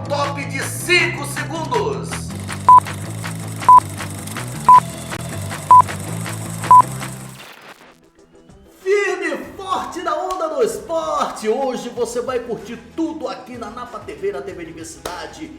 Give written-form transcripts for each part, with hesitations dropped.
top de 5 segundos. Firme e forte na onda do esporte. Hoje você vai curtir tudo aqui na Napa TV, na TV Diversidade.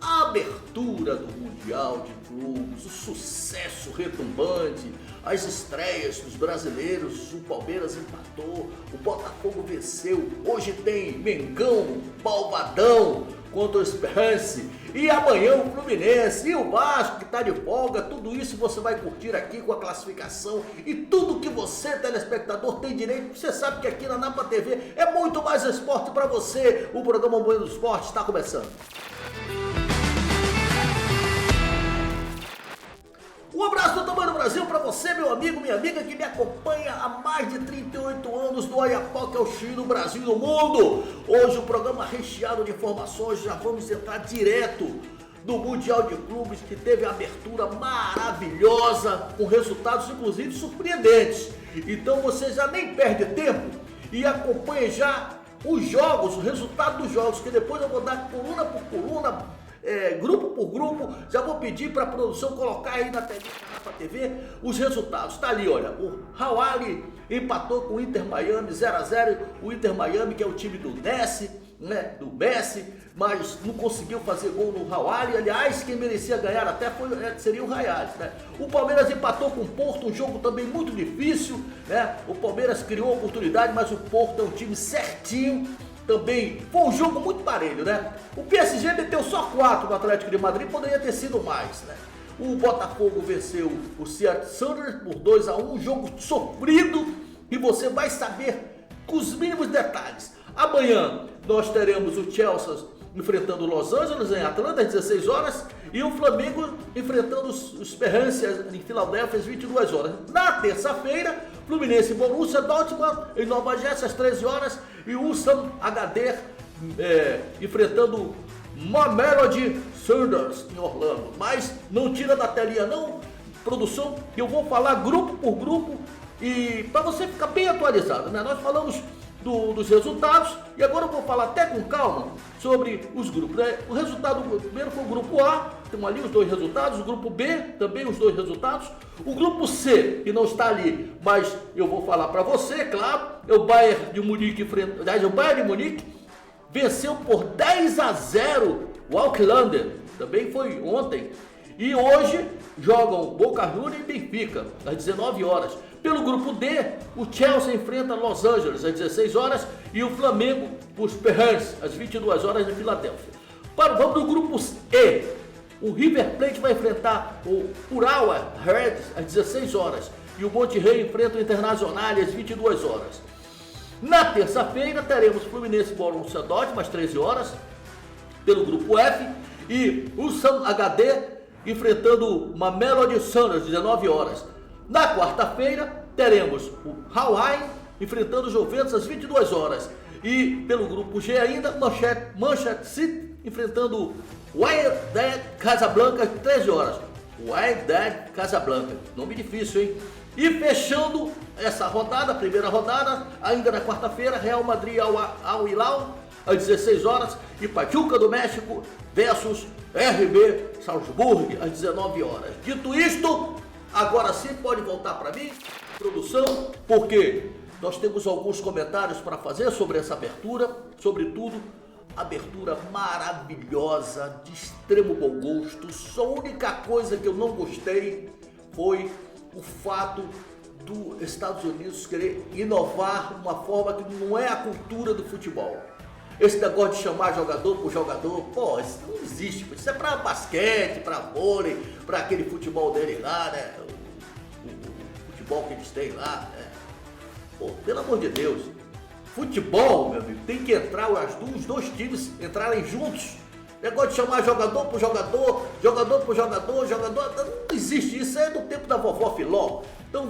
A abertura do Mundial de Clubes, o sucesso retumbante, as estreias dos brasileiros, o Palmeiras empatou, o Botafogo venceu, hoje tem Mengão, Malvadão contra o Esperance, e amanhã o Fluminense e o Vasco que está de folga. Tudo isso você vai curtir aqui com a classificação e tudo que você, telespectador, tem direito. Você sabe que aqui na Napa TV é muito mais esporte para você. O programa Manhã do Esporte está começando. Um abraço do tamanho do Brasil para você, meu amigo, minha amiga, que me acompanha há mais de 38 anos do Oiapoque ao Chuí, do Brasil e do mundo. Hoje o programa recheado de informações, já vamos entrar direto no Mundial de Clubes, que teve a abertura maravilhosa, com resultados inclusive surpreendentes. Então você já nem perde tempo e acompanha já os jogos, o resultado dos jogos, que depois eu vou dar coluna por coluna, grupo por grupo. Já vou pedir para a produção colocar aí na telinha da TV os resultados. Tá ali, olha, o Al-Ahly empatou com o Inter Miami 0-0. O Inter Miami, que é o time do Messi, né, do Messi, mas não conseguiu fazer gol no Al-Ahly. Aliás, quem merecia ganhar até seria o Rayales, né? O Palmeiras empatou com o Porto, um jogo também muito difícil, né? O Palmeiras criou oportunidade, mas o Porto é um time certinho. Também foi um jogo muito parelho, né? O PSG meteu só 4 no Atlético de Madrid, poderia ter sido mais, né? O Botafogo venceu o Seattle Sounders por 2-1, um jogo sofrido, e você vai saber com os mínimos detalhes. Amanhã nós teremos o Chelsea enfrentando o Los Angeles em Atlanta às 16 horas e o Flamengo enfrentando os Esperance em Filadélfia às 22 horas. Na terça-feira, Fluminense e Borussia Dortmund em Nova Jersey às 13 horas e o Ulsan HD enfrentando Mamelodi Sundowns em Orlando. Mas não tira da telinha não, produção, que eu vou falar grupo por grupo e para você ficar bem atualizado, né? Nós falamos dos resultados e agora eu vou falar até com calma sobre os grupos, né? O resultado primeiro foi o grupo A, tem ali os 2 resultados, o grupo B também os 2 resultados, o grupo C, que não está ali, mas eu vou falar para você, claro, é o Bayern de Munique, o Bayern de Munique venceu por 10-0 o Auckland, também foi ontem, e hoje jogam Boca Juniors e Benfica às 19 horas. Pelo grupo D, o Chelsea enfrenta Los Angeles às 16 horas e o Flamengo, os Esperance, às 22 horas em Filadélfia. Vamos no grupo E. O River Plate vai enfrentar o Urawa Reds às 16 horas e o Monterrey enfrenta o Internacional às 22 horas. Na terça-feira teremos Fluminense e Borussia Dortmund às 13 horas pelo grupo F e o Ulsan HD enfrentando o Mamelodi Sundowns às 19 horas. Na quarta-feira, teremos o Al-Ahly enfrentando o Juventus às 22 horas. E pelo grupo G ainda, Manchester City enfrentando o Wydad Casablanca às 13 horas. Wydad Casablanca, nome difícil, hein? E fechando essa rodada, a primeira rodada, ainda na quarta-feira, Real Madrid Al-Hilal às 16 horas e Pachuca do México versus RB Salzburg às 19 horas. Dito isto, agora sim pode voltar para mim, produção, porque nós temos alguns comentários para fazer sobre essa abertura, sobretudo, abertura maravilhosa, de extremo bom gosto. Só a única coisa que eu não gostei foi o fato dos Estados Unidos querer inovar uma forma que não é a cultura do futebol. Esse negócio de chamar jogador por jogador, pô, isso não existe. Isso é pra basquete, pra vôlei, pra aquele futebol dele lá, né? O futebol que eles têm lá, né? Pô, pelo amor de Deus. Futebol, meu amigo, tem que entrar os 2 times entrarem juntos. Negócio de chamar jogador por jogador, jogador por jogador, não existe. Isso é do tempo da vovó Filó. Então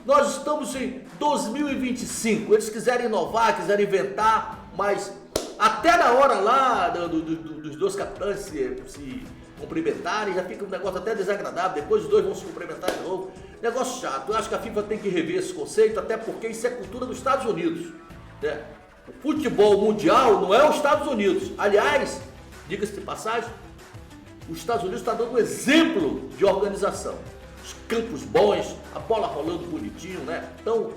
nós estamos em 2025. Eles quiserem inovar, quiserem inventar, mas até na hora lá dos 2 capitães se cumprimentarem, já fica um negócio até desagradável, depois os 2 vão se cumprimentar de novo. Negócio chato. Eu acho que a FIFA tem que rever esse conceito, até porque isso é cultura dos Estados Unidos, né? O futebol mundial não é os Estados Unidos. Aliás, Diga-se de passagem, os Estados Unidos está dando um exemplo de organização. Os campos bons, a bola rolando bonitinho, né? Então,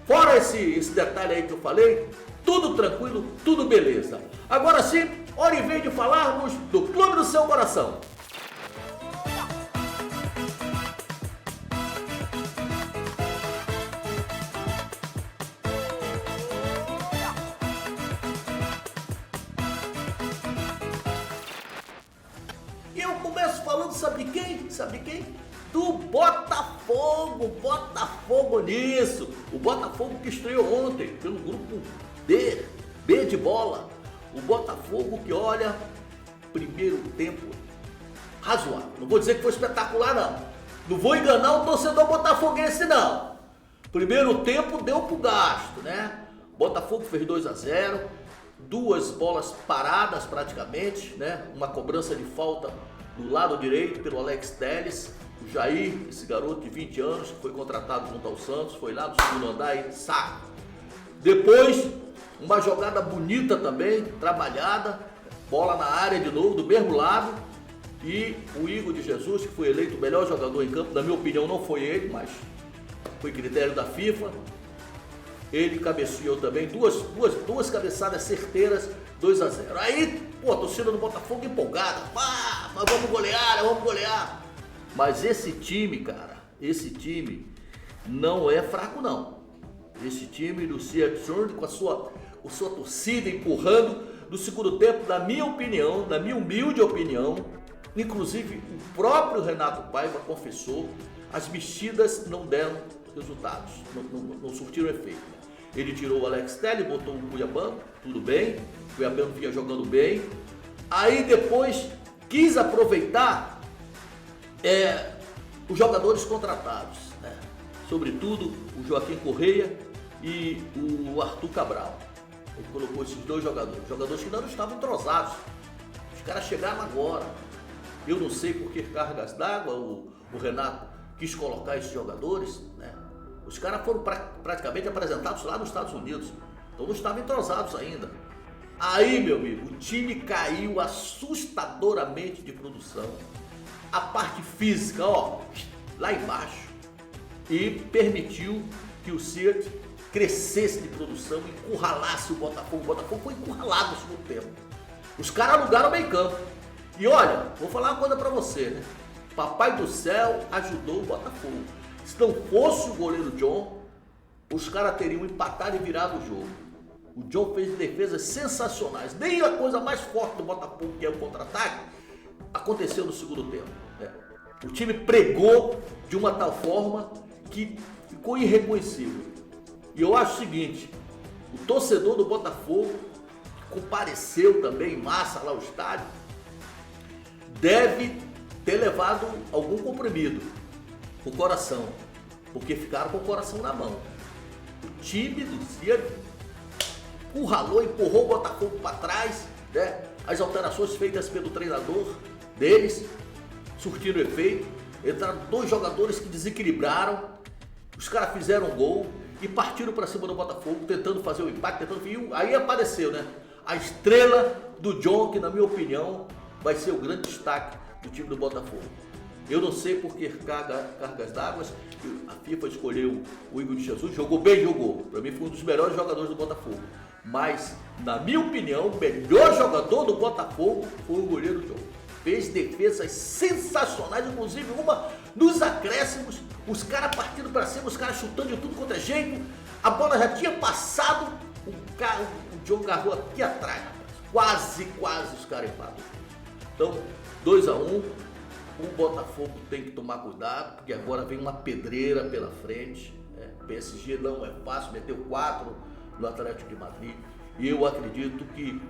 fora esse detalhe aí que eu falei, tudo tranquilo, tudo beleza. Agora sim, hora e vez de falarmos do Clube do Seu Coração. E eu começo falando, sabe quem? Sabe quem? Do Botafogo. Botafogo nisso. O Botafogo que estreou ontem pelo grupo B de bola. O Botafogo que, olha, primeiro tempo razoável. Não vou dizer que foi espetacular, não. Não vou enganar o torcedor botafoguense, não. Primeiro tempo deu pro gasto, né? Botafogo fez 2-0. Duas bolas paradas praticamente, né? Uma cobrança de falta do lado direito pelo Alex Telles. O Jair, esse garoto de 20 anos, que foi contratado junto ao Santos, foi lá no segundo andar e saco. Depois, uma jogada bonita também, trabalhada, bola na área de novo, do mesmo lado. E o Igor de Jesus, que foi eleito o melhor jogador em campo, na minha opinião não foi ele, mas foi critério da FIFA. Ele cabeceou também, duas cabeçadas certeiras, 2-0. Aí, pô, a torcida do Botafogo empolgada, mas vamos golear. Mas esse time, cara, não é fraco, não. Esse time do Seattle Sounders, com a sua torcida empurrando no segundo tempo, na minha humilde opinião, inclusive o próprio Renato Paiva confessou, as mexidas não deram resultados, não surtiram efeito. Ele tirou o Alex Telles, botou o Cuiabano, tudo bem, o Cuiabano vinha jogando bem. Aí depois quis aproveitar os jogadores contratados, né? Sobretudo o Joaquim Correia e o Arthur Cabral. Ele colocou esses dois jogadores que não estavam entrosados. Os caras chegaram agora. Eu não sei por que cargas d'água o Renato quis colocar esses jogadores, né? Os caras foram praticamente apresentados lá nos Estados Unidos, então não estavam entrosados ainda. Aí, meu amigo, o time caiu assustadoramente de produção. A parte física, ó, lá embaixo. E permitiu que o Seattle crescesse de produção, encurralasse o Botafogo. O Botafogo foi encurralado no segundo tempo. Os caras alugaram o meio campo. E olha, vou falar uma coisa pra você, né? Papai do céu ajudou o Botafogo. Se não fosse o goleiro John, os caras teriam empatado e virado o jogo. O John fez defesas sensacionais. Nem a coisa mais forte do Botafogo, que é o contra-ataque, aconteceu no segundo tempo, né? O time pregou de uma tal forma que ficou irreconhecível. E eu acho o seguinte, o torcedor do Botafogo, que compareceu também em massa lá ao estádio, deve ter levado algum comprimido o coração, porque ficaram com o coração na mão. O time do Seattle encurralou, empurrou o Botafogo para trás, né? As alterações feitas pelo treinador deles surtiram efeito. Entraram dois jogadores que desequilibraram, os caras fizeram um gol e partiram para cima do Botafogo, tentando fazer o empate, aí apareceu, né? A estrela do John, que na minha opinião vai ser o grande destaque do time do Botafogo. Eu não sei por que cargas d'água, a FIFA escolheu o Igor de Jesus, jogou bem, para mim foi um dos melhores jogadores do Botafogo. Mas, na minha opinião, o melhor jogador do Botafogo foi o goleiro John. Fez defesas sensacionais, inclusive uma nos acréscimos, os caras partindo para cima, os caras chutando de tudo quanto é jeito, a bola já tinha passado, o John agarrou aqui atrás, quase os caras empatam. Então, 2-1, o Botafogo tem que tomar cuidado, porque agora vem uma pedreira pela frente, né? O PSG não é fácil, meteu 4 no Atlético de Madrid, e eu acredito que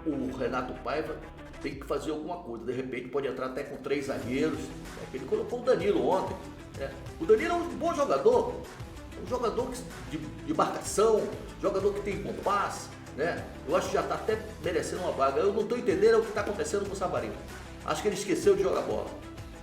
o Renato Paiva tem que fazer alguma coisa, de repente pode entrar até com 3 zagueiros, né? Ele colocou o Danilo ontem, né? O Danilo é um bom jogador, um jogador de marcação, jogador que tem bom passe, né? Eu acho que já está até merecendo uma vaga. Eu não estou entendendo o que está acontecendo com o Savarino. Acho que ele esqueceu de jogar bola.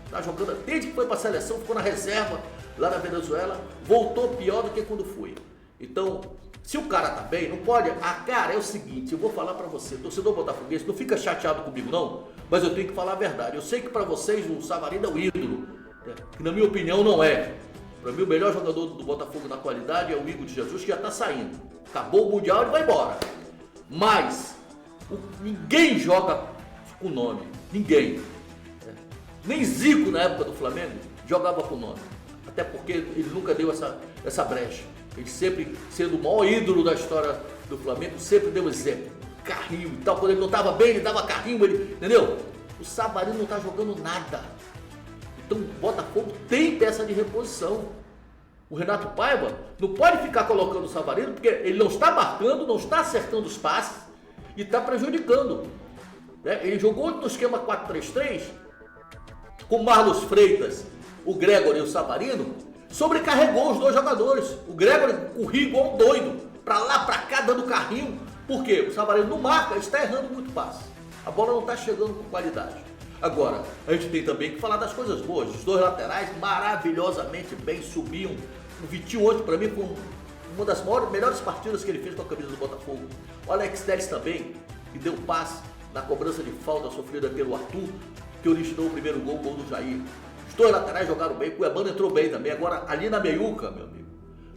Está jogando desde que foi para a seleção, ficou na reserva lá na Venezuela, voltou pior do que quando foi. Então, Se o cara tá bem, não pode... Cara, é o seguinte, eu vou falar pra você, torcedor botafoguense, não fica chateado comigo não, mas eu tenho que falar a verdade. Eu sei que pra vocês o Savarino é o ídolo, né? Que na minha opinião não é. Pra mim o melhor jogador do Botafogo na qualidade é o Igor de Jesus, que já tá saindo. Acabou o Mundial, ele vai embora. Mas ninguém joga com nome, ninguém. Nem Zico na época do Flamengo jogava com nome. Até porque ele nunca deu essa brecha. Ele sempre, sendo o maior ídolo da história do Flamengo, sempre deu exemplo. Carrinho e tal. Quando ele não estava bem, ele dava carrinho, entendeu? O Savarino não está jogando nada. Então o Botafogo tem peça de reposição. O Renato Paiva não pode ficar colocando o Savarino, porque ele não está marcando, não está acertando os passes e está prejudicando. Ele jogou no esquema 4-3-3 com Marlos Freitas, o Gregory e o Savarino. Sobrecarregou os dois jogadores. O Gregory corria igual um doido, pra lá, pra cá, dando carrinho. Por quê? O Savarino não marca, ele está errando muito passe. A bola não está chegando com qualidade. Agora, a gente tem também que falar das coisas boas. Os dois laterais maravilhosamente bem subiam. O Vitinho hoje, para mim, foi uma das melhores partidas que ele fez com a camisa do Botafogo. O Alex Telles também, que deu passe na cobrança de falta sofrida pelo Arthur, que originou o primeiro gol do Jair. Os dois laterais jogaram bem, o Cuiabano entrou bem também. Agora, ali na meiuca, meu amigo,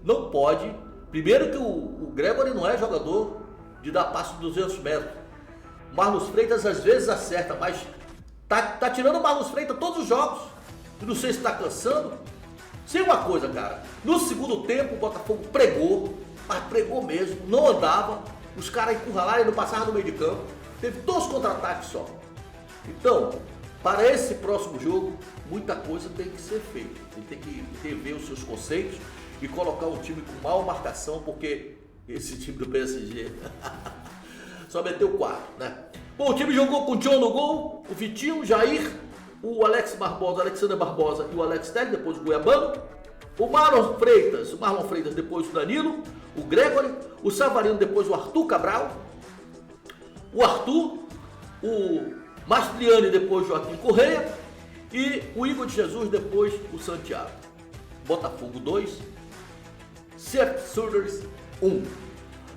não pode. Primeiro que o Gregory não é jogador de dar passe de 200 metros. Marlos Freitas às vezes acerta, mas tá tirando o Marlos Freitas todos os jogos. Eu não sei se tá cansando. Sei uma coisa, cara. No segundo tempo, o Botafogo pregou, mas pregou mesmo, não andava. Os caras encurralaram e não passavam no meio de campo. Teve 2 contra-ataques só. Então, para esse próximo jogo, muita coisa tem que ser feita. Ele tem que rever os seus conceitos e colocar um time com maior marcação, porque esse time do PSG só meteu 4, né? Bom, o time jogou com o John no gol, o Vitinho, o Jair, o Alexander Barbosa e o Alex Telles, depois o Cuiabano, o Marlon Freitas, depois o Danilo, o Gregory, o Savarino, depois o Arthur Cabral, o Arthur, o Mastriani, depois o Joaquim Correia e o Igor de Jesus, depois o Santiago. Botafogo 2, Sounders 1.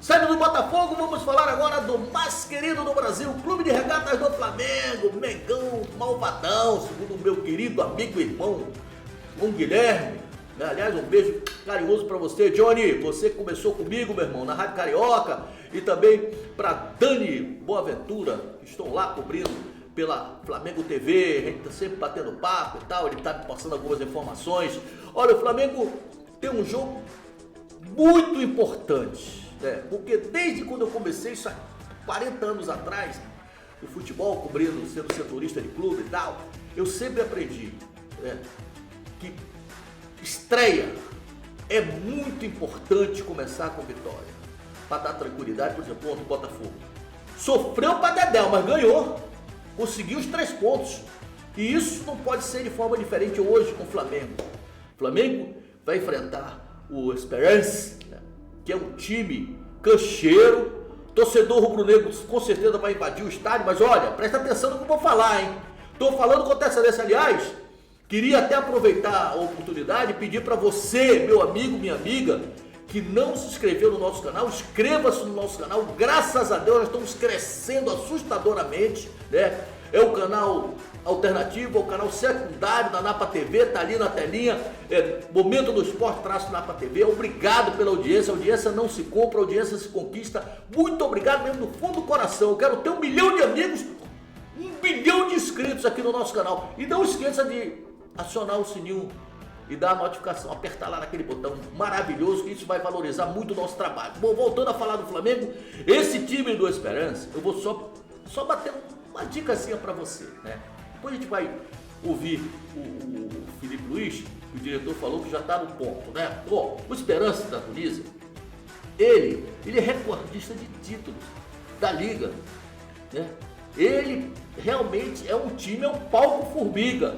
Saindo do Botafogo, vamos falar agora do mais querido do Brasil, Clube de Regatas do Flamengo, Mengão, malvadão, segundo o meu querido amigo e irmão, João Guilherme. Aliás, um beijo carinhoso para você, Johnny. Você começou comigo, meu irmão, na Rádio Carioca, e também para Dani Boaventura, que estão lá cobrindo pela Flamengo TV. A gente tá sempre batendo papo e tal, ele tá me passando algumas informações. Olha, o Flamengo tem um jogo muito importante. Porque desde quando eu comecei, isso há 40 anos atrás, o futebol, cobrindo, sendo setorista de clube e tal, eu sempre aprendi que estreia é muito importante começar com vitória, para dar tranquilidade. Por exemplo, ontem o Botafogo sofreu para dedéu, mas ganhou, conseguiu os 3 pontos, e isso não pode ser de forma diferente hoje com o Flamengo. O Flamengo vai enfrentar o Esperance, que é um time cancheiro. Torcedor rubro-negro com certeza vai invadir o estádio, mas olha, presta atenção no que eu vou falar, hein? Estou falando com antecedência, aliás, queria até aproveitar a oportunidade e pedir para você, meu amigo, minha amiga, que não se inscreveu no nosso canal, inscreva-se no nosso canal. Graças a Deus, nós estamos crescendo assustadoramente, né? É o canal alternativo, é o canal secundário da Napa TV, tá ali na telinha, Momento do Esporte _ Napa TV. Obrigado pela audiência. A audiência não se compra, a audiência se conquista. Muito obrigado mesmo, do fundo do coração. Eu quero ter 1 milhão de amigos, 1 bilhão de inscritos aqui no nosso canal. E não esqueça de acionar o sininho e dar a notificação, apertar lá naquele botão maravilhoso, que isso vai valorizar muito o nosso trabalho. Bom, voltando a falar do Flamengo, esse time do Esperance, eu vou só bater uma dicasinha para você, né? Depois a gente vai ouvir o Felipe Luiz, que o diretor falou que já está no ponto, né? Bom, o Esperance da Tunísia, ele é recordista de títulos da Liga, né? Ele realmente é um time, é um palco formiga.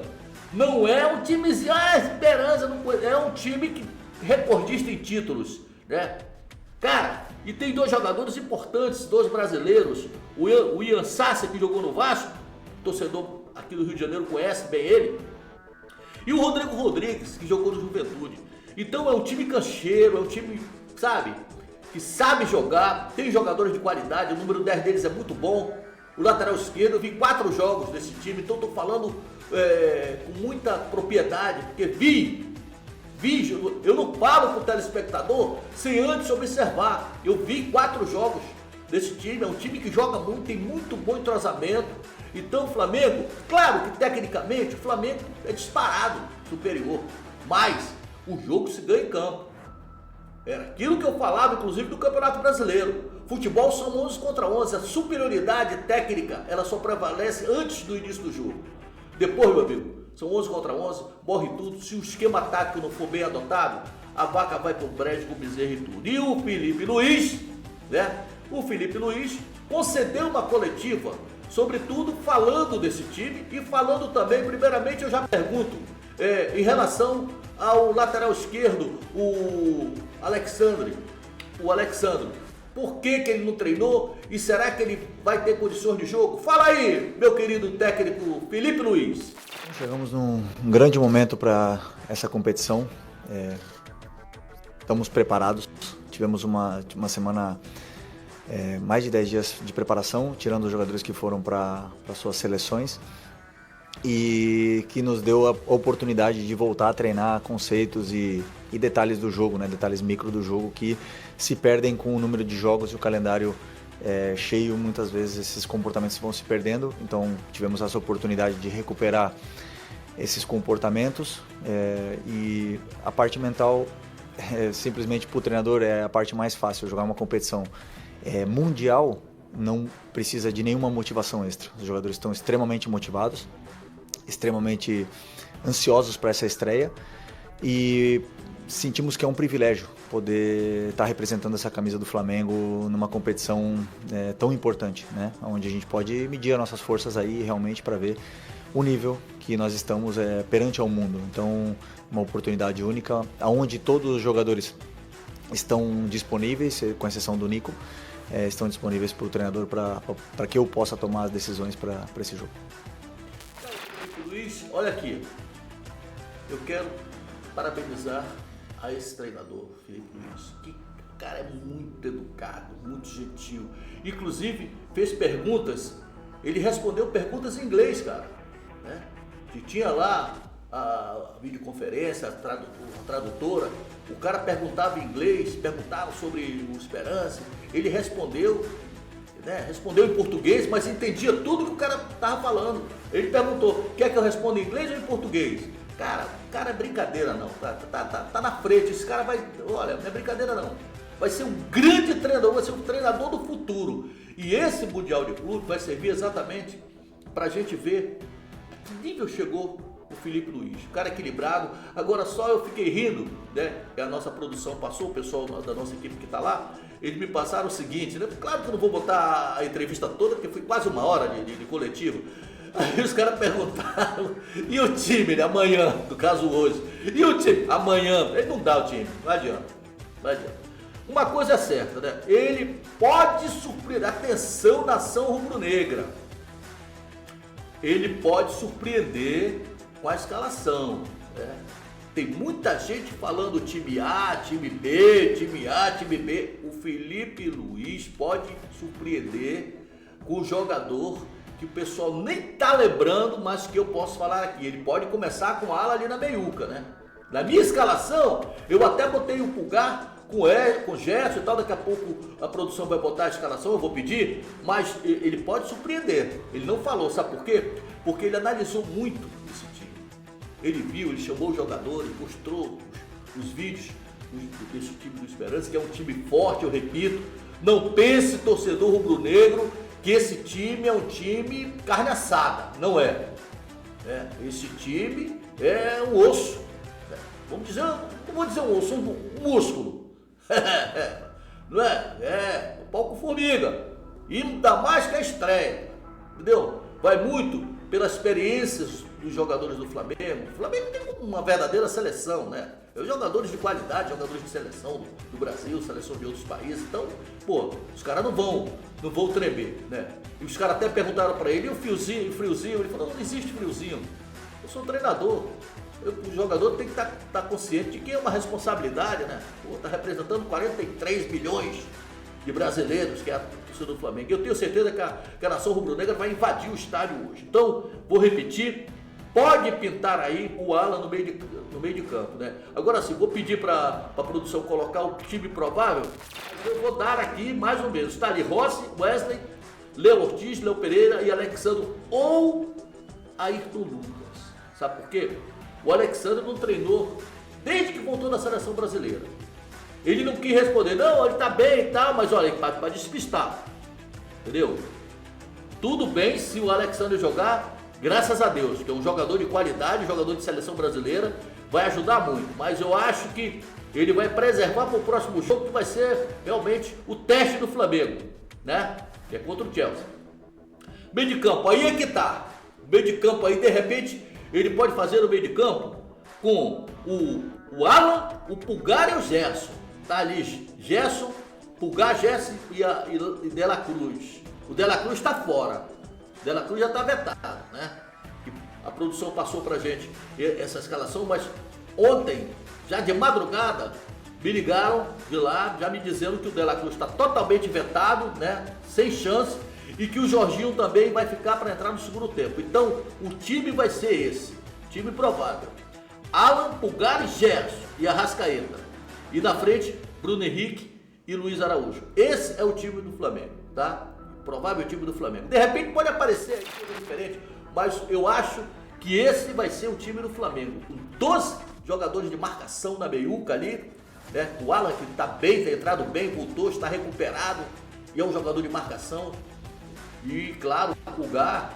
Não é um timezinho, Esperança, não é um time que recordista em títulos, né? Cara, e tem 2 jogadores importantes, 2 brasileiros, o Ian Sassi, que jogou no Vasco, torcedor aqui do Rio de Janeiro conhece bem ele, e o Rodrigo Rodrigues, que jogou no Juventude. Então é um time cancheiro, é um time, sabe, que sabe jogar, tem jogadores de qualidade, o número 10 deles é muito bom. O lateral esquerdo, eu vi 4 jogos desse time, então estou falando com muita propriedade, porque vi, eu não falo para o telespectador sem antes observar. Eu vi 4 jogos desse time, é um time que joga muito, tem muito bom entrosamento. Então o Flamengo, claro que tecnicamente o Flamengo é disparado superior, mas o jogo se ganha em campo. Era aquilo que eu falava, inclusive, do Campeonato Brasileiro. Futebol são 11 contra 11. A superioridade técnica, ela só prevalece antes do início do jogo. Depois, meu amigo, são 11 contra 11, morre tudo. Se o esquema tático não for bem adotado, a vaca vai pro brejo com o bezerro e tudo. E o Felipe Luiz, né? O Felipe Luiz concedeu uma coletiva, sobretudo falando desse time e falando também, primeiramente, eu já pergunto, em relação ao lateral esquerdo, o Alexandre, por que ele não treinou e será que ele vai ter condições de jogo? Fala aí, meu querido técnico Felipe Luiz. Chegamos num grande momento para essa competição, estamos preparados, tivemos uma semana, mais de 10 dias de preparação, tirando os jogadores que foram para suas seleções, e que nos deu a oportunidade de voltar a treinar conceitos e detalhes do jogo, né? Detalhes micro do jogo que se perdem com o número de jogos e o calendário cheio. Muitas vezes esses comportamentos vão se perdendo, então tivemos essa oportunidade de recuperar esses comportamentos, e a parte mental, simplesmente para o treinador, é a parte mais fácil. Jogar uma competição mundial não precisa de nenhuma motivação extra. Os jogadores estão extremamente motivados, extremamente ansiosos para essa estreia, e sentimos que é um privilégio poder estar representando essa camisa do Flamengo numa competição tão importante, né? Onde a gente pode medir as nossas forças aí realmente para ver o nível que nós estamos perante ao mundo. Então, uma oportunidade única, onde todos os jogadores estão disponíveis, com exceção do Nico, estão disponíveis para o treinador para que eu possa tomar as decisões para esse jogo. Luiz, olha aqui, eu quero parabenizar a esse treinador, Felipe Luiz, que o cara é muito educado, muito gentil, inclusive fez perguntas, ele respondeu perguntas em inglês, cara, né? Que tinha lá a videoconferência, a tradutora, o cara perguntava em inglês, perguntava sobre o Esperance, ele respondeu, né? Respondeu em português, mas entendia tudo que o cara estava falando. Ele perguntou, quer que eu responda em inglês ou em português? Cara, é brincadeira não, tá na frente, esse cara vai, olha, não é brincadeira não. Vai ser um grande treinador, vai ser um treinador do futuro. E esse Mundial de Clube vai servir exatamente para a gente ver a que nível chegou o Felipe Luiz. O cara equilibrado. Agora só eu fiquei rindo, né? A nossa produção passou, o pessoal da nossa equipe que está lá, eles me passaram o seguinte, né? Claro que eu não vou botar a entrevista toda, porque foi quase 1 hora de coletivo. Aí os caras perguntaram, e o time, né? Amanhã, no caso hoje, e o time? Amanhã, ele não dá o time, não adianta. Uma coisa é certa, né? Ele pode surpreender, atenção, nação rubro-negra, ele pode surpreender com a escalação, né? Tem muita gente falando time A, time B, time A, time B. O Felipe Luiz pode surpreender com o jogador que o pessoal nem tá lembrando, mas que eu posso falar aqui. Ele pode começar com ala ali na meiuca, né? Na minha escalação, eu até botei o Pulgar com o Gerson e tal, daqui a pouco a produção vai botar a escalação, eu vou pedir, mas ele pode surpreender. Ele não falou, sabe por quê? Porque ele analisou muito esse time. Ele viu, ele chamou os jogadores, mostrou os vídeos desse time do Esperança, que é um time forte, eu repito. Não pense, torcedor rubro-negro, que esse time é um time carne assada. Não é. Esse time é um osso. Vamos dizer, não vou dizer um osso, um músculo. Não é? O pau com formiga. E ainda mais que a estreia. Entendeu? Vai muito pelas experiências dos jogadores do Flamengo. O Flamengo tem uma verdadeira seleção, né? Jogadores de qualidade, jogadores de seleção do Brasil, seleção de outros países. Então, pô, os caras não vão tremer, né? E os caras até perguntaram pra ele, e o friozinho? Ele falou, não existe friozinho. Eu sou treinador. O jogador tem que estar consciente de que é uma responsabilidade, né? Está representando 43 milhões de brasileiros, que é a torcida do Flamengo. Eu tenho certeza que a nação rubro-negra vai invadir o estádio hoje. Então, vou repetir, pode pintar aí o Alan no meio de campo, né? Agora sim, vou pedir para a produção colocar o time provável. Eu vou dar aqui mais ou menos. Está ali Rossi, Wesley, Léo Ortiz, Léo Pereira e Alexandro ou Ayrton Lucas. Sabe por quê? O Alexandre não treinou desde que voltou da seleção brasileira. Ele não quis responder, não, ele tá bem e tal, mas olha, ele pode despistar. Entendeu? Tudo bem se o Alexandre jogar, graças a Deus, que é um jogador de qualidade, um jogador de seleção brasileira, vai ajudar muito. Mas eu acho que ele vai preservar para o próximo jogo, que vai ser realmente o teste do Flamengo, né? Que é contra o Chelsea. Meio de campo, aí é que tá. Meio de campo aí, de repente, ele pode fazer no meio de campo com o Alan, o Pulgar e o Gerson. Tá ali Gerson, Pulgar, Gerson e De La Cruz. O De La Cruz está fora. O De La Cruz já está vetado, né? A produção passou pra gente essa escalação, mas ontem, já de madrugada, me ligaram de lá, já me dizendo que o De La Cruz está totalmente vetado, né? Sem chance. E que o Jorginho também vai ficar para entrar no segundo tempo. Então, o time vai ser esse. Time provável. Alan, Pulgar e Gerson e Arrascaeta. E na frente, Bruno Henrique e Luiz Araújo. Esse é o time do Flamengo, tá? Provável time do Flamengo. De repente pode aparecer aí coisa diferente, mas eu acho que esse vai ser o time do Flamengo. Com 12 jogadores de marcação na meiuca ali, né? O Alan que está bem, está entrado bem, voltou, está recuperado e é um jogador de marcação. E claro, o Pulgar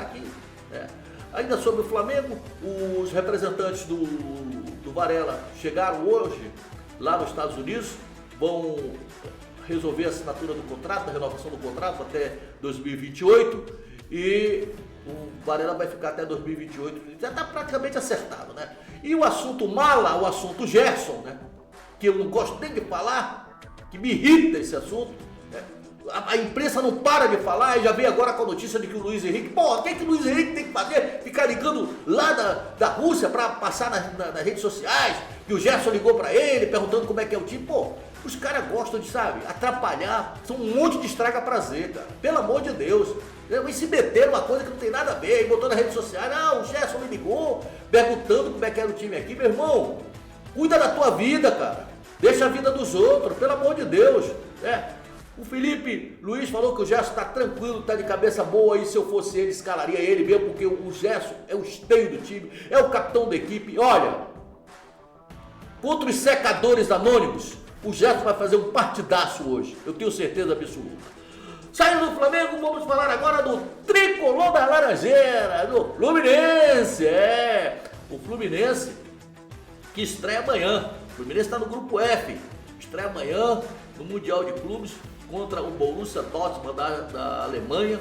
aqui, né? Ainda sobre o Flamengo, os representantes do Varela chegaram hoje lá nos Estados Unidos, vão resolver a assinatura do contrato, a renovação do contrato até 2028 e o Varela vai ficar até 2028, já está praticamente acertado, né? E o assunto Mala, o assunto Gerson, né? Que eu não gosto nem de falar, que me irrita esse assunto, né? A imprensa não para de falar e já veio agora com a notícia de que o Luiz Henrique... Pô, o que o Luiz Henrique tem que fazer? Ficar ligando lá da Rússia para passar nas redes sociais, que o Gerson ligou para ele, perguntando como é que é o time. Pô, os caras gostam de, sabe, atrapalhar. São um monte de estraga-prazer, cara. Pelo amor de Deus. E se meter numa coisa que não tem nada a ver. E botou nas redes sociais, o Gerson me ligou, perguntando como é que era o time aqui. Meu irmão, cuida da tua vida, cara. Deixa a vida dos outros, pelo amor de Deus. O Felipe Luiz falou que o Gerson está tranquilo, está de cabeça boa, e se eu fosse ele, escalaria ele mesmo, porque o Gerson é o esteio do time, é o capitão da equipe. Olha, contra os secadores anônimos, o Gerson vai fazer um partidaço hoje, eu tenho certeza absoluta. Saindo do Flamengo, vamos falar agora do tricolor da Laranjeira, do Fluminense, o Fluminense que estreia amanhã. O Fluminense está no grupo F, estreia amanhã no Mundial de Clubes contra o Borussia Dortmund da Alemanha,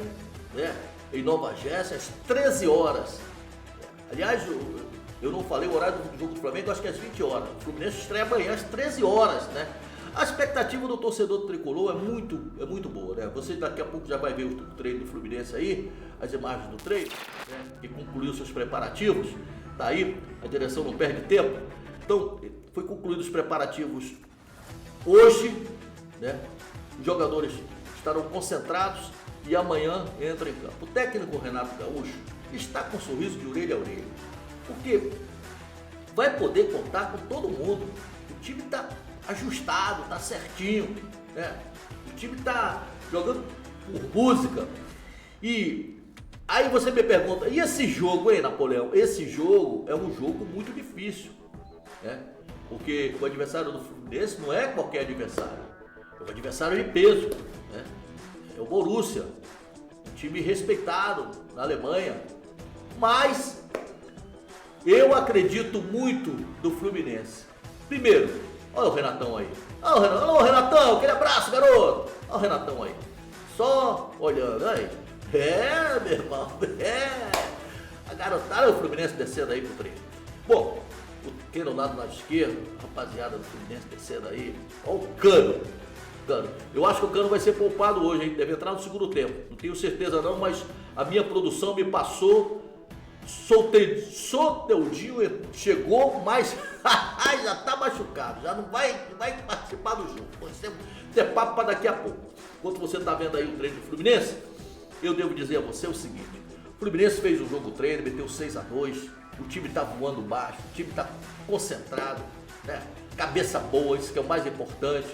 né, em Nova Jersey, às 13 horas. Aliás, eu não falei o horário do jogo do Flamengo, acho que é às 20 horas. O Fluminense estreia amanhã às 13 horas, né? A expectativa do torcedor do tricolor é muito boa, né? Você daqui a pouco já vai ver o treino do Fluminense aí, as imagens do treino, né, que concluiu seus preparativos. Tá aí, a direção não perde tempo. Então, foi concluídos os preparativos hoje, né? Os jogadores estarão concentrados e amanhã entram em campo. O técnico Renato Gaúcho está com um sorriso de orelha a orelha, porque vai poder contar com todo mundo. O time está ajustado, está certinho, né? O time está jogando por música. E aí você me pergunta, e esse jogo, hein, Napoleão? Esse jogo é um jogo muito difícil, né? Porque o adversário do Fluminense não é qualquer adversário. É um adversário de peso, né? É o Borussia, um time respeitado na Alemanha. Mas eu acredito muito do Fluminense. Primeiro, olha o Renatão aí. Olha o Renatão, aquele abraço, garoto. Olha o Renatão aí. Só olhando aí. Meu irmão, a garotada do Fluminense descendo aí pro treino. Bom, quem no lado esquerdo, rapaziada do Fluminense descendo aí. Olha o Cano. Eu acho que o Cano vai ser poupado hoje, hein? Deve entrar no segundo tempo. Não tenho certeza não, mas a minha produção me passou Soteudinho chegou, mas já tá machucado, já não vai participar do jogo. Pode ter papo para daqui a pouco. Enquanto você tá vendo aí o treino do Fluminense, eu devo dizer a você o seguinte: o Fluminense fez um jogo treino, meteu 6-2, o time tá voando baixo, o time tá concentrado, né? Cabeça boa, isso que é o mais importante.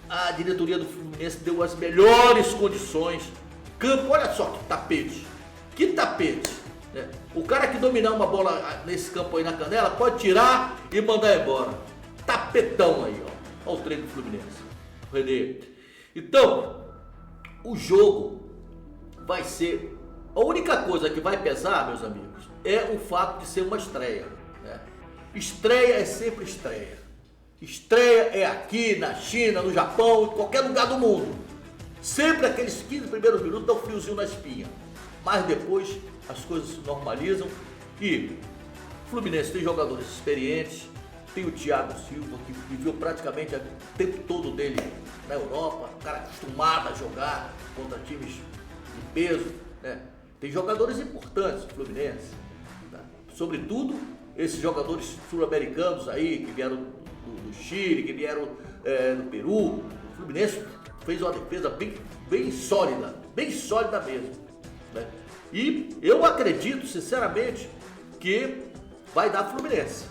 A diretoria do Fluminense deu as melhores condições. Campo, olha só que tapete, né? O cara que dominar uma bola nesse campo aí na canela pode tirar e mandar embora. Tapetão aí, ó. Olha o treino do Fluminense, Renê. Então, o jogo vai ser... A única coisa que vai pesar, meus amigos, é o fato de ser uma estreia, né? Estreia é sempre estreia. Estreia é aqui, na China, no Japão, em qualquer lugar do mundo. Sempre aqueles 15 primeiros minutos dá um friozinho na espinha. Mas depois as coisas se normalizam e o Fluminense tem jogadores experientes, tem o Thiago Silva, que viveu praticamente o tempo todo dele na Europa, um cara acostumado a jogar contra times de peso, né? Tem jogadores importantes do Fluminense, tá? Sobretudo esses jogadores sul-americanos aí, que vieram do Chile, que vieram do Peru. O Fluminense fez uma defesa bem sólida mesmo, né? E eu acredito, sinceramente, que vai dar Fluminense.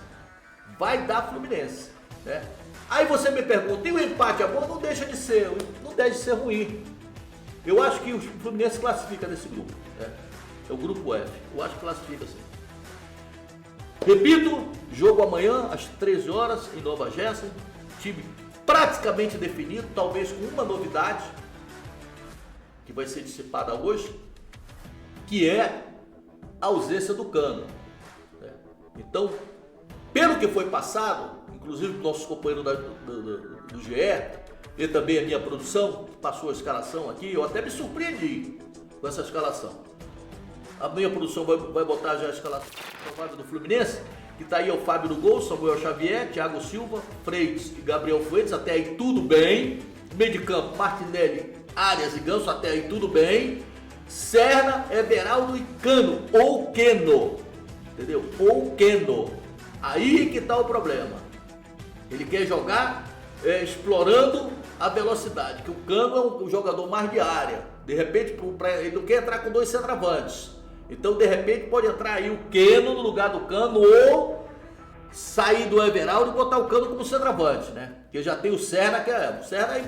Né? Aí você me pergunta, e o empate é bom? Não deixa de ser ruim. Eu acho que o Fluminense classifica nesse grupo, né? É o grupo F, eu acho que classifica sim. Repito, jogo amanhã às 13 horas em Nova Jersey, time praticamente definido, talvez com uma novidade que vai ser dissipada hoje, que é a ausência do Cano, né? Então, pelo que foi passado, inclusive o nosso companheiro do GE, e também a minha produção, passou a escalação aqui, eu até me surpreendi com essa escalação. A minha produção vai botar já a escalação provável do Fluminense, que tá aí o Fábio no gol, Samuel Xavier, Thiago Silva, Freitas e Gabriel Fuentes, até aí tudo bem. Meio de campo, Martinelli, Arias e Ganso, até aí tudo bem. Serna, Everaldo e Cano, ou Keno, entendeu? Ou Keno. Aí que tá o problema. Ele quer jogar explorando a velocidade, que o Cano é um jogador mais de área. De repente, ele não quer entrar com dois centroavantes. Então, de repente, pode entrar aí o Keno no lugar do Cano ou sair do Everaldo e botar o Cano como centroavante, né? Porque já tem o Serna, o Serna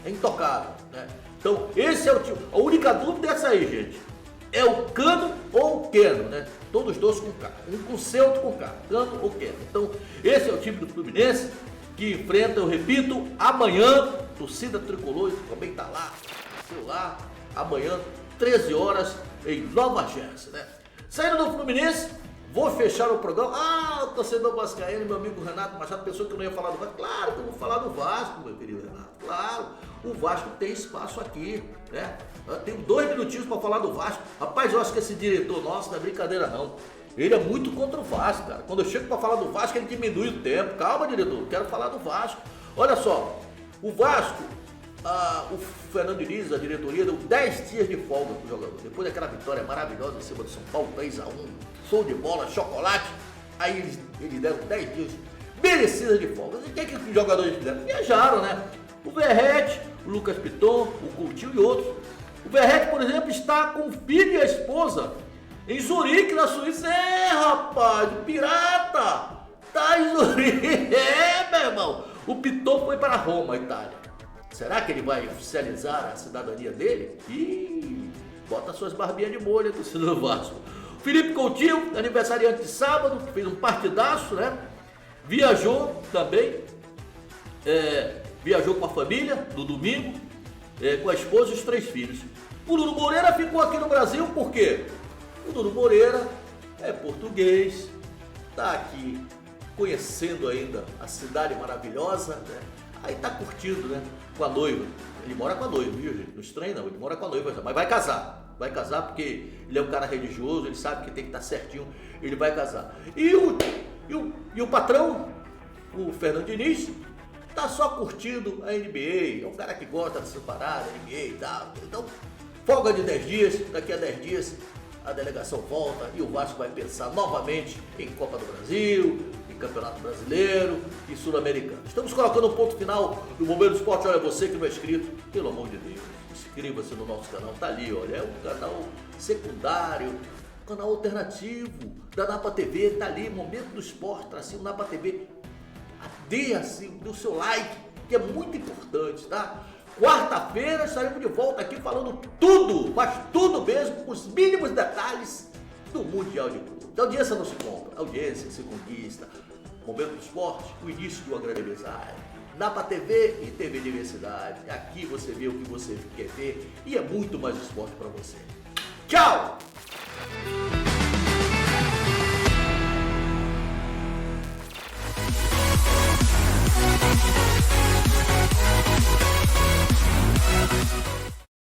é intocável, né? Então, esse é o time. A única dúvida é essa aí, gente. É o Cano ou o Keno, né? Todos dois com K. Um com C, outro com K. Cano ou Keno. Então, esse é o time do Fluminense que enfrenta, eu repito, amanhã, torcida tricolor também tá lá, lá, amanhã, 13 horas, em Nova Jersey, né? Saindo do Fluminense, vou fechar o programa. O torcedor vascaíno, meu amigo Renato Machado, pensou que eu não ia falar do Vasco. Claro que eu vou falar do Vasco, meu querido Renato. Claro, o Vasco tem espaço aqui, né? Eu tenho 2 minutinhos para falar do Vasco. Rapaz, eu acho que esse diretor nosso não é brincadeira não. Ele é muito contra o Vasco, cara. Quando eu chego para falar do Vasco, ele diminui o tempo. Calma, diretor, quero falar do Vasco. Olha só, o Vasco, o Fernando Diniz, a diretoria, deu 10 dias de folga pro jogador. Depois daquela vitória maravilhosa em cima do São Paulo, 3-1, show de bola, chocolate. Aí eles deram 10 dias merecidas de folga. E o que os jogadores fizeram? Viajaram, né? O Verrete, o Lucas Piton, o Coutinho e outros. O Verrete, por exemplo, está com o filho e a esposa em Zurique, na Suíça. Rapaz, o pirata tá em Zurique. Meu irmão. O Piton foi para Roma, Itália. Será que ele vai oficializar a cidadania dele? Bota suas barbinhas de molho, torcida do Vasco. Felipe Coutinho, aniversariante de sábado, que fez um partidaço, né? Viajou também, viajou com a família no domingo, com a esposa e os 3 filhos. O Dudu Moreira ficou aqui no Brasil, por quê? O Dudu Moreira é português, tá aqui conhecendo ainda a cidade maravilhosa, né? Aí tá curtindo, né? Com a noiva. Ele mora com a noiva, viu, gente? Não estranho não, ele mora com a noiva, mas vai casar. Vai casar porque ele é um cara religioso, ele sabe que tem que estar certinho, ele vai casar. E o patrão, o Fernando Diniz, tá só curtindo a NBA. É um cara que gosta dessa parada, NBA e tal. Então, folga de 10 dias, daqui a 10 dias a delegação volta e o Vasco vai pensar novamente em Copa do Brasil, em Campeonato Brasileiro e Sul-Americano. Estamos colocando um ponto final no Momento do Esporte. Olha, você que não é inscrito, pelo amor de Deus, inscreva-se no nosso canal, tá ali, olha, é um canal secundário, canal alternativo da Napa TV, tá ali, Momento do Esporte, tracinho Napa TV. Dê assim o seu like, que é muito importante, tá? Quarta-feira estaremos de volta aqui falando tudo, mas tudo mesmo, com os mínimos detalhes do Mundial de Clubes. A audiência não se compra, a audiência se conquista. Momento do Esporte, o início de uma grande amizade. Napa TV e TV Diversidade. Aqui você vê o que você quer ver e é muito mais esporte para você. Tchau!